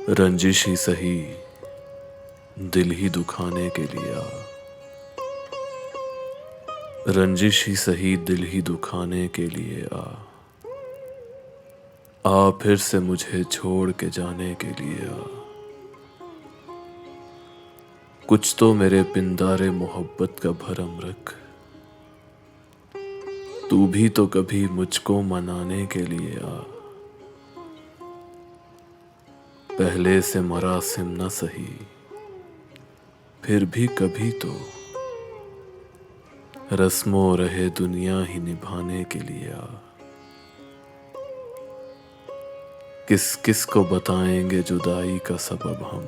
रंजिश ही सही दिल ही दुखाने के लिए आ। रंजिश ही सही दिल ही दुखाने के लिए आ फिर से मुझे छोड़ के जाने के लिए आ। कुछ तो मेरे पिंदारे मोहब्बत का भरम रख, तू भी तो कभी मुझको मनाने के लिए आ। पहले से मरासिम न सही फिर भी कभी तो रस्मों रहे दुनिया ही निभाने के लिए आ। किस किस को बताएंगे जुदाई का सबब हम,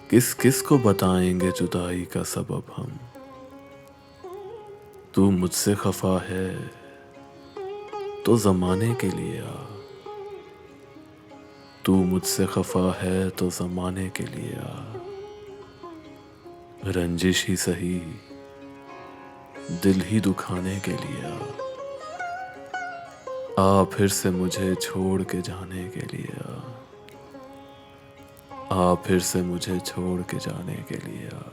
किस किस को बताएंगे जुदाई का सबब हम। तू मुझसे खफा है तो ज़माने के लिए आ। तू मुझसे खफा है तो ज़माने के लिए आ। रंजिश ही सही दिल ही दुखाने के लिए आ फिर से मुझे छोड़ के जाने के लिए आ फिर से मुझे छोड़ के जाने के लिए आ।